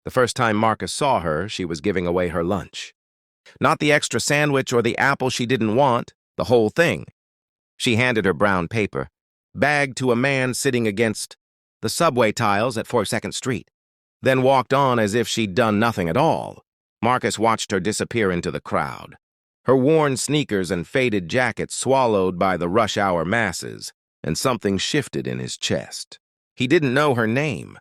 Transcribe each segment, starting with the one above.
The first time Marcus saw her, she was giving away her lunch. Not the extra sandwich or the apple she didn't want, the whole thing. She handed her brown paper, bag to a man sitting against the subway tiles at 42nd Street, then walked on as if she'd done nothing at all. Marcus watched her disappear into the crowd, her worn sneakers and faded jacket swallowed by the rush-hour masses, and something shifted in his chest. He didn't know her name.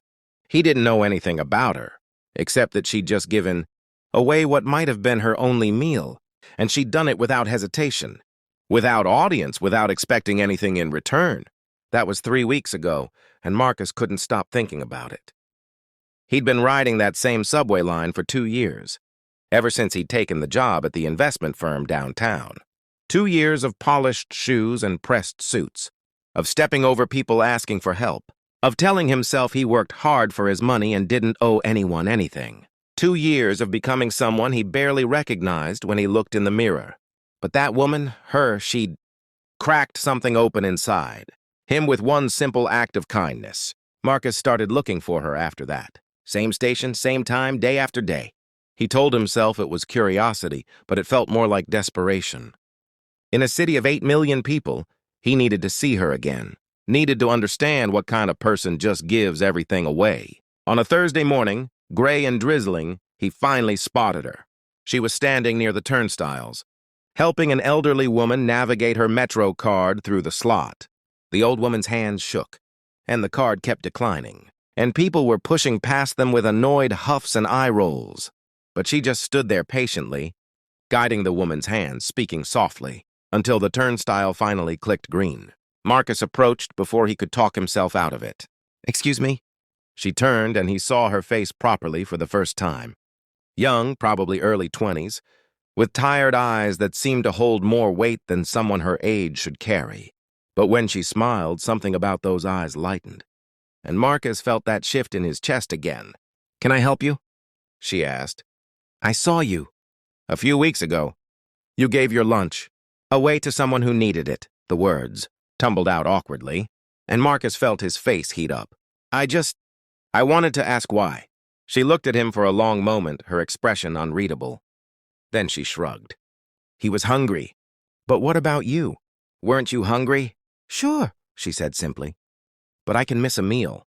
He didn't know anything about her, except that she'd just given away what might have been her only meal, and she'd done it without hesitation, without audience, without expecting anything in return. That was 3 weeks ago, and Marcus couldn't stop thinking about it. He'd been riding that same subway line for 2 years, ever since he'd taken the job at the investment firm downtown. 2 years of polished shoes and pressed suits, of stepping over people asking for help, of telling himself he worked hard for his money and didn't owe anyone anything. 2 years of becoming someone he barely recognized when he looked in the mirror. But that woman, she'd cracked something open inside. Him with one simple act of kindness. Marcus started looking for her after that. Same station, same time, day after day. He told himself it was curiosity, but it felt more like desperation. In a city of 8 million people, he needed to see her again. Needed to understand what kind of person just gives everything away. On a Thursday morning, gray and drizzling, he finally spotted her. She was standing near the turnstiles, helping an elderly woman navigate her Metro card through the slot. The old woman's hands shook, and the card kept declining, and people were pushing past them with annoyed huffs and eye rolls. But she just stood there patiently, guiding the woman's hand, speaking softly, until the turnstile finally clicked green. Marcus approached before he could talk himself out of it. "Excuse me?" She turned, and he saw her face properly for the first time. Young, probably early 20s, with tired eyes that seemed to hold more weight than someone her age should carry. But when she smiled, something about those eyes lightened, and Marcus felt that shift in his chest again. "Can I help you?" she asked. "I saw you a few weeks ago. You gave your lunch away to someone who needed it." The words tumbled out awkwardly, and Marcus felt his face heat up. I wanted to ask why." She looked at him for a long moment, her expression unreadable. Then she shrugged. "He was hungry." "But what about you? Weren't you hungry?" "Sure," she said simply. "But I can miss a meal."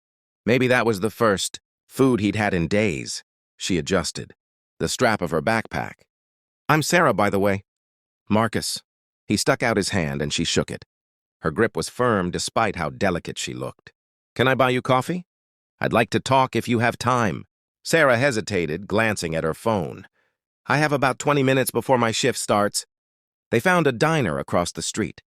Maybe that was the first food he'd had in days. She adjusted the strap of her backpack. "I'm Sarah, by the way." "Marcus." He stuck out his hand and she shook it. Her grip was firm despite how delicate she looked. "Can I buy you coffee? I'd like to talk if you have time." Sarah hesitated, glancing at her phone. "I have about 20 minutes before my shift starts." They found a diner across the street.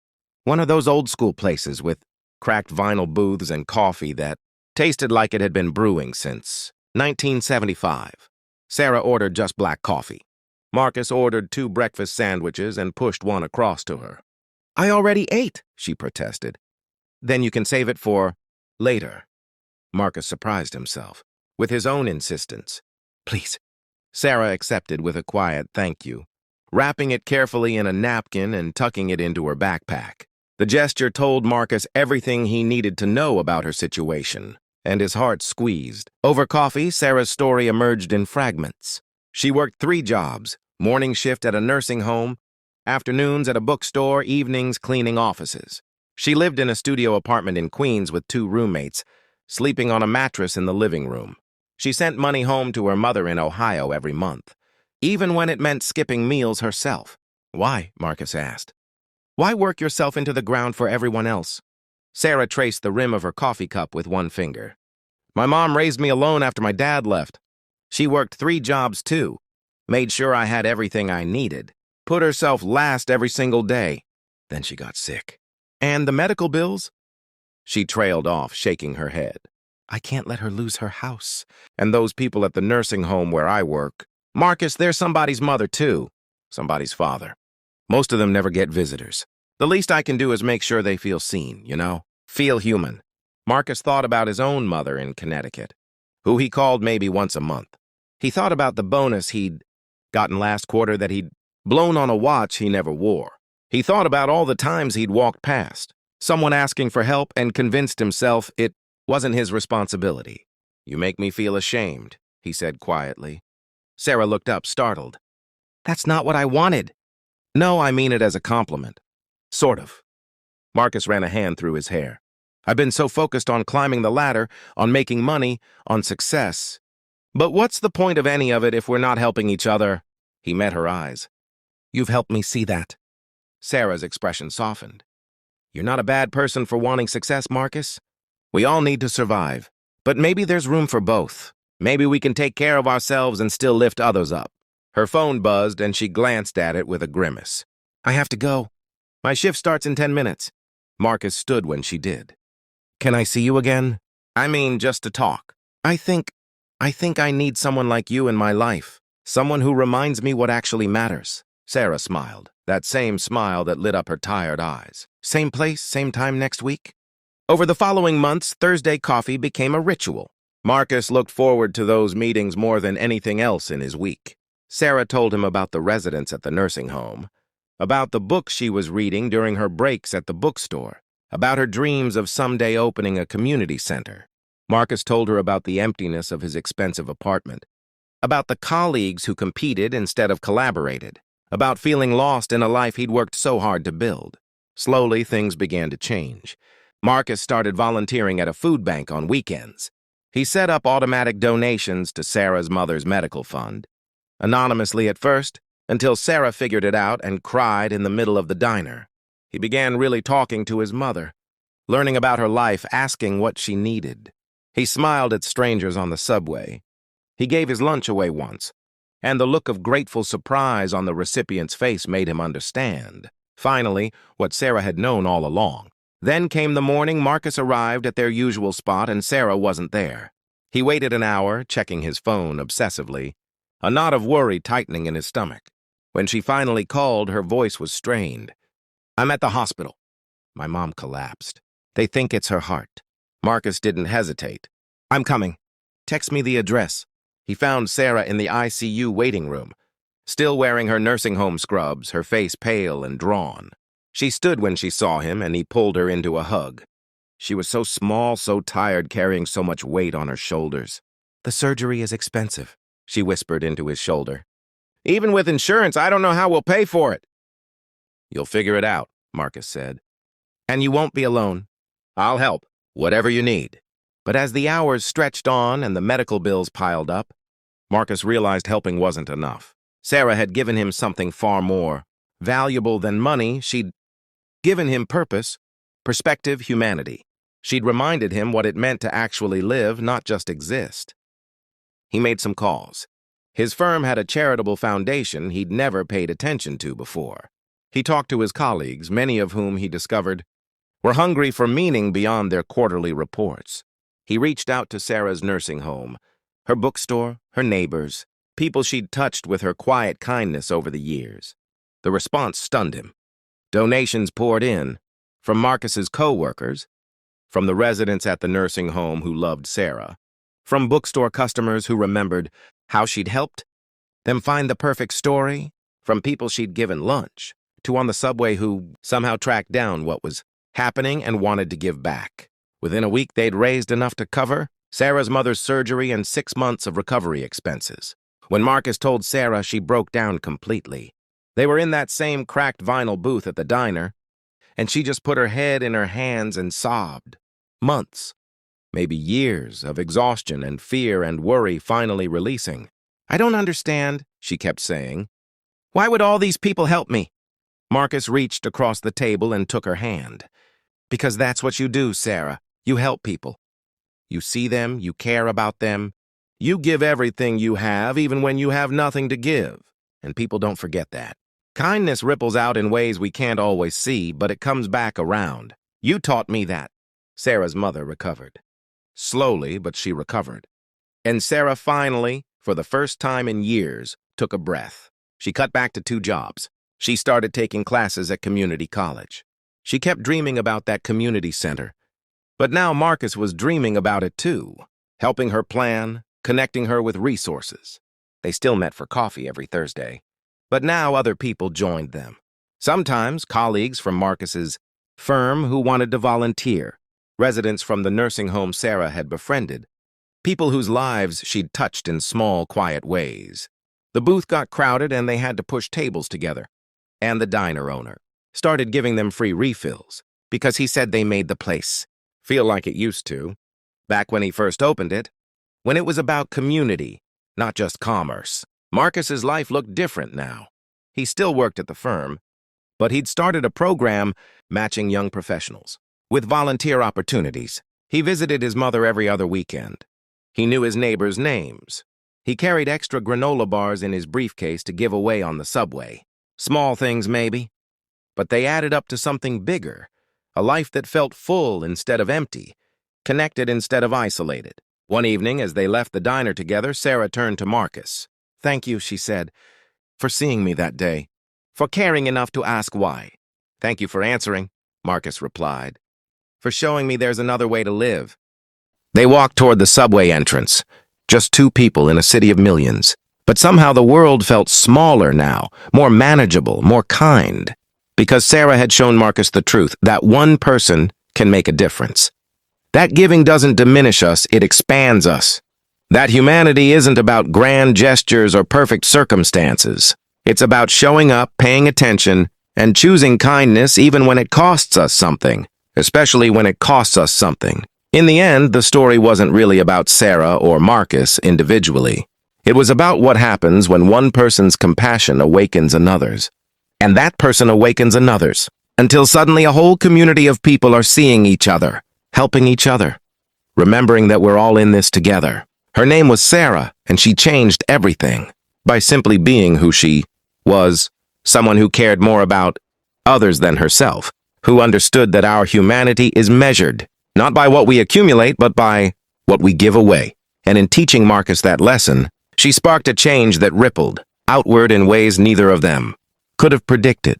One of those old-school places with cracked vinyl booths and coffee that tasted like it had been brewing since 1975. Sarah ordered just black coffee. Marcus ordered 2 breakfast sandwiches and pushed one across to her. "I already ate," she protested. "Then you can save it for later." Marcus surprised himself with his own insistence. "Please." Sarah accepted with a quiet thank you, wrapping it carefully in a napkin and tucking it into her backpack. The gesture told Marcus everything he needed to know about her situation, and his heart squeezed. Over coffee, Sarah's story emerged in fragments. She worked 3 jobs, morning shift at a nursing home, afternoons at a bookstore, evenings cleaning offices. She lived in a studio apartment in Queens with 2 roommates, sleeping on a mattress in the living room. She sent money home to her mother in Ohio every month, even when it meant skipping meals herself. "Why?" Marcus asked. "Why work yourself into the ground for everyone else?" Sarah traced the rim of her coffee cup with one finger. "My mom raised me alone after my dad left. She worked 3 jobs too, made sure I had everything I needed, put herself last every single day. Then she got sick. And the medical bills?" She trailed off, shaking her head. "I can't let her lose her house. And those people at the nursing home where I work. Marcus, they're somebody's mother too, somebody's father. Most of them never get visitors. The least I can do is make sure they feel seen, you know? Feel human." Marcus thought about his own mother in Connecticut, who he called maybe once a month. He thought about the bonus he'd gotten last quarter that he'd blown on a watch he never wore. He thought about all the times he'd walked past, someone asking for help, and convinced himself it wasn't his responsibility. "You make me feel ashamed," he said quietly. Sarah looked up, startled. That's not what I wanted. No, I mean it as a compliment. Sort of. Marcus ran a hand through his hair. I've been so focused on climbing the ladder, on making money, on success. But what's the point of any of it if we're not helping each other? He met her eyes. You've helped me see that. Sarah's expression softened. You're not a bad person for wanting success, Marcus. We all need to survive. But maybe there's room for both. Maybe we can take care of ourselves and still lift others up. Her phone buzzed and she glanced at it with a grimace. I have to go. My shift starts in 10 minutes. Marcus stood when she did. Can I see you again? I mean, just to talk. I think I need someone like you in my life. Someone who reminds me what actually matters. Sarah smiled, that same smile that lit up her tired eyes. Same place, same time next week? Over the following months, Thursday coffee became a ritual. Marcus looked forward to those meetings more than anything else in his week. Sarah told him about the residents at the nursing home, about the books she was reading during her breaks at the bookstore, about her dreams of someday opening a community center. Marcus told her about the emptiness of his expensive apartment, about the colleagues who competed instead of collaborated, about feeling lost in a life he'd worked so hard to build. Slowly, things began to change. Marcus started volunteering at a food bank on weekends. He set up automatic donations to Sarah's mother's medical fund, anonymously at first, until Sarah figured it out and cried in the middle of the diner. He began really talking to his mother, learning about her life, asking what she needed. He smiled at strangers on the subway. He gave his lunch away once, and the look of grateful surprise on the recipient's face made him understand, finally, what Sarah had known all along. Then came the morning Marcus arrived at their usual spot and Sarah wasn't there. He waited an hour, checking his phone obsessively, a knot of worry tightening in his stomach. When she finally called, her voice was strained. I'm at the hospital. My mom collapsed. They think it's her heart. Marcus didn't hesitate. I'm coming. Text me the address. He found Sarah in the ICU waiting room, still wearing her nursing home scrubs, her face pale and drawn. She stood when she saw him, and he pulled her into a hug. She was so small, so tired, carrying so much weight on her shoulders. The surgery is expensive, she whispered into his shoulder. Even with insurance, I don't know how we'll pay for it. You'll figure it out, Marcus said. And you won't be alone. I'll help, whatever you need. But as the hours stretched on and the medical bills piled up, Marcus realized helping wasn't enough. Sarah had given him something far more valuable than money. She'd given him purpose, perspective, humanity. She'd reminded him what it meant to actually live, not just exist. He made some calls. His firm had a charitable foundation he'd never paid attention to before. He talked to his colleagues, many of whom he discovered were hungry for meaning beyond their quarterly reports. He reached out to Sarah's nursing home, her bookstore, her neighbors, people she'd touched with her quiet kindness over the years. The response stunned him. Donations poured in, from Marcus's co-workers, from the residents at the nursing home who loved Sarah, from bookstore customers who remembered how she'd helped them find the perfect story, from people she'd given lunch, to on the subway who somehow tracked down what was happening and wanted to give back. Within a week, they'd raised enough to cover Sarah's mother's surgery and 6 months of recovery expenses. When Marcus told Sarah, she broke down completely. They were in that same cracked vinyl booth at the diner, and she just put her head in her hands and sobbed. Months, maybe years, of exhaustion and fear and worry finally releasing. I don't understand, she kept saying. Why would all these people help me? Marcus reached across the table and took her hand. Because that's what you do, Sarah. You help people. You see them, you care about them. You give everything you have, even when you have nothing to give. And people don't forget that. Kindness ripples out in ways we can't always see, but it comes back around. You taught me that. Sarah's mother recovered. Slowly, but she recovered. And Sarah finally, for the first time in years, took a breath. She cut back to 2 jobs. She started taking classes at community college. She kept dreaming about that community center. But now Marcus was dreaming about it too, helping her plan, connecting her with resources. They still met for coffee every Thursday. But now other people joined them. Sometimes colleagues from Marcus's firm who wanted to volunteer, residents from the nursing home Sarah had befriended, people whose lives she'd touched in small, quiet ways. The booth got crowded and they had to push tables together. And the diner owner started giving them free refills because he said they made the place feel like it used to, back when he first opened it, when it was about community, not just commerce. Marcus's life looked different now. He still worked at the firm, but he'd started a program matching young professionals with volunteer opportunities. He visited his mother every other weekend. He knew his neighbors' names. He carried extra granola bars in his briefcase to give away on the subway. Small things, maybe, but they added up to something bigger, a life that felt full instead of empty, connected instead of isolated. One evening, as they left the diner together, Sarah turned to Marcus. "Thank you," she said, "for seeing me that day, for caring enough to ask why." "Thank you for answering," Marcus replied, "for showing me there's another way to live." They walked toward the subway entrance, just two people in a city of millions. But somehow the world felt smaller now, more manageable, more kind, because Sarah had shown Marcus the truth, that one person can make a difference. That giving doesn't diminish us, it expands us. That humanity isn't about grand gestures or perfect circumstances. It's about showing up, paying attention, and choosing kindness even when it costs us something, especially when it costs us something. In the end, the story wasn't really about Sarah or Marcus individually. It was about what happens when one person's compassion awakens another's, and that person awakens another's, until suddenly a whole community of people are seeing each other, helping each other, remembering that we're all in this together. Her name was Sarah, and she changed everything by simply being who she was, someone who cared more about others than herself, who understood that our humanity is measured, not by what we accumulate, but by what we give away. And in teaching Marcus that lesson, she sparked a change that rippled outward in ways neither of them could have predicted,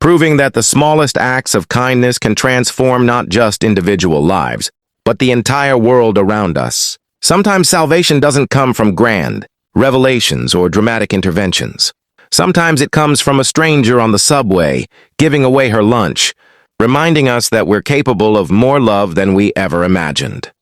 proving that the smallest acts of kindness can transform not just individual lives, but the entire world around us. Sometimes salvation doesn't come from grand revelations or dramatic interventions. Sometimes it comes from a stranger on the subway, giving away her lunch, reminding us that we're capable of more love than we ever imagined.